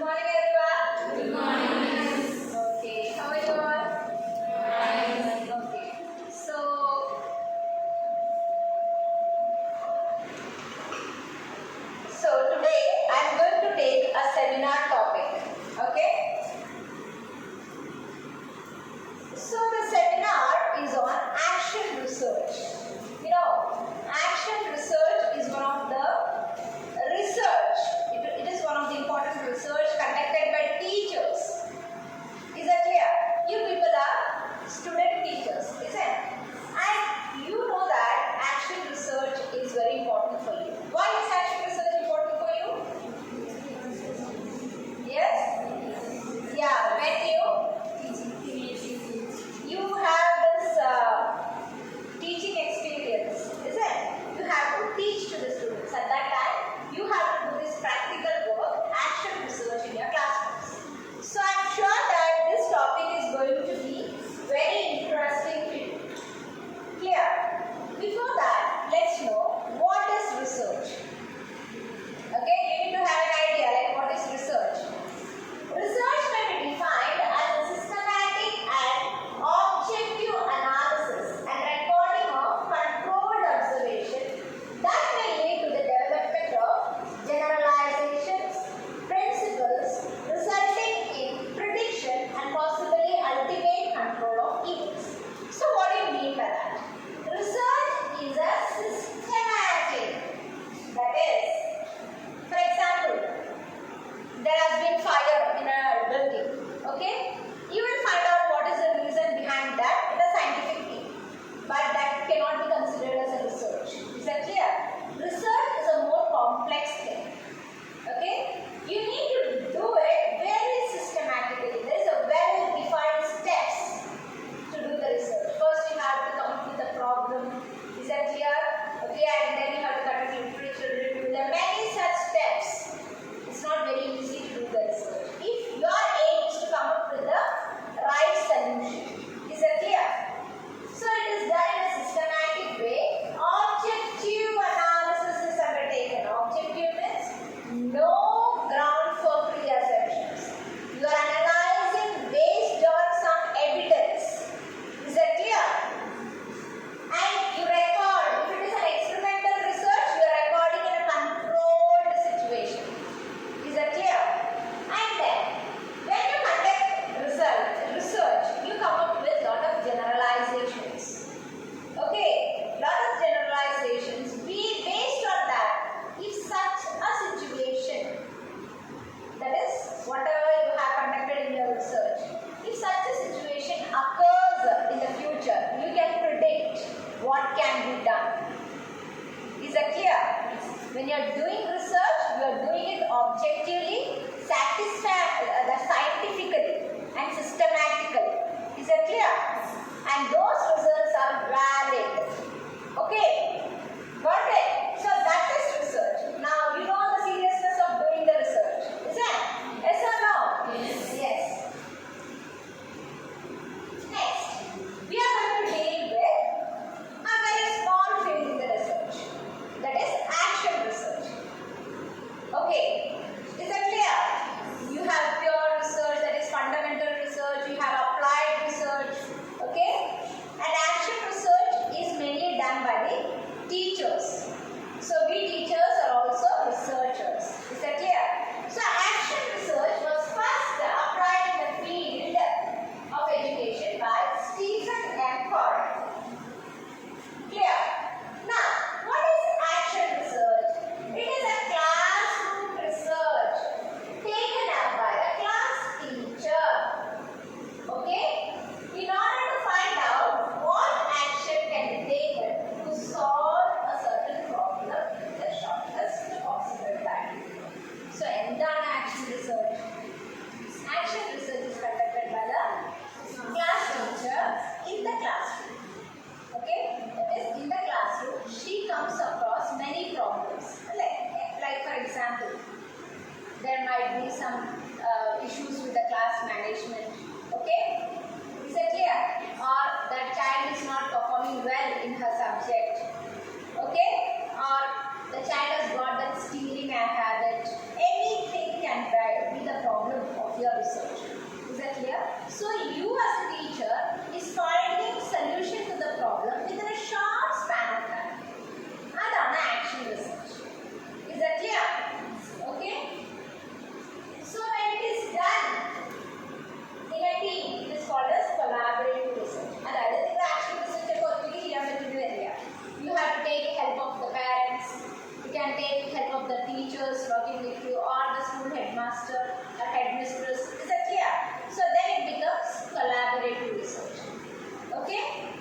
morning everyone. Good morning. Okay, how are you all? Fine. Okay, so today I am going to take a seminar topic. Okay, so the seminar is on action research. You know, action research is one of the research. It is one of the important research conducted by teachers. Is that clear? You people are student teachers, isn't it? And you know that action research is very important for you. Why is action research important for you? Yes? Yeah, when you have this teaching experience, isn't it? You have to teach to the students. At that time, you have to do this practical work, action research in your classrooms. So I am sure that this topic is going to be very interesting to you. Clear? Before that, let's know what is research. Okay, you need to have an idea like what is research. Research can be defined as a systematic and objective analysis and recording of controlled observation that may lead to the development of generalizations, principles resulting in prediction and possibly ultimate control of events. So what do you mean by that? Research is a systematic, that is, for example, there has been fire in a building, okay? You will find out what is the reason behind that in a scientific way, but that cannot be considered as a research. Is that clear? Research is a more complex thing, okay? You need to do it very systematically. There is a well-defined steps to do the research. First, you have to come up with a problem. Is that clear? Okay, and then you have to conduct literature review. There are many such steps. It's not very easy to do the research. If your aim is to come up with the right solution, is that clear? So it is done in a systematic way. Objective analysis is undertaken. Objective means no ground for pre-assumptions. You are analyzing based on some evidence. Is that clear? And you record. If it is an experimental research, you are recording in a controlled situation. Is that clear? And then, when you conduct research, you come up with lot of generalizations. Okay, lot of generalizations. Based on that, if such a situation, that is, whatever you have conducted in your research, if such a situation occurs in the future, you can predict what can be done. Is that clear? When you are doing research, you are doing it objectively, scientifically and systematically. Is that clear? And those results are valid. Okay? Got it? So that is research. Now you know the seriousness of doing the research. Is it? Yes or no? Yes. Yes. Next, we are going to deal with a very small field in the research. That is action research. Okay, is that clear? You have pure research, that is fundamental research, you have applied research, okay? And action research is mainly done by the teachers. So we teachers are also researchers. Is that clear? So action research was first applied in the field of education by Stephen M. Corden. Clear? Now, what is action research? It is a classroom research taken up by a class teacher. Okay? In order to find out what action can be taken to solve a certain problem in the shortest possible time. So, എന്താണ് action research? Action research is conducted by the class teacher in the classroom. Okay, that is in the classroom, she comes across many problems. Like for example, there might be some issues with the class management. Okay, is that clear? Or that child is not performing well in her subject. Okay, or the child has got that stealing habit. Anything can be the problem. headmaster or headmistress. Is that clear? So then it becomes collaborative research. Okay?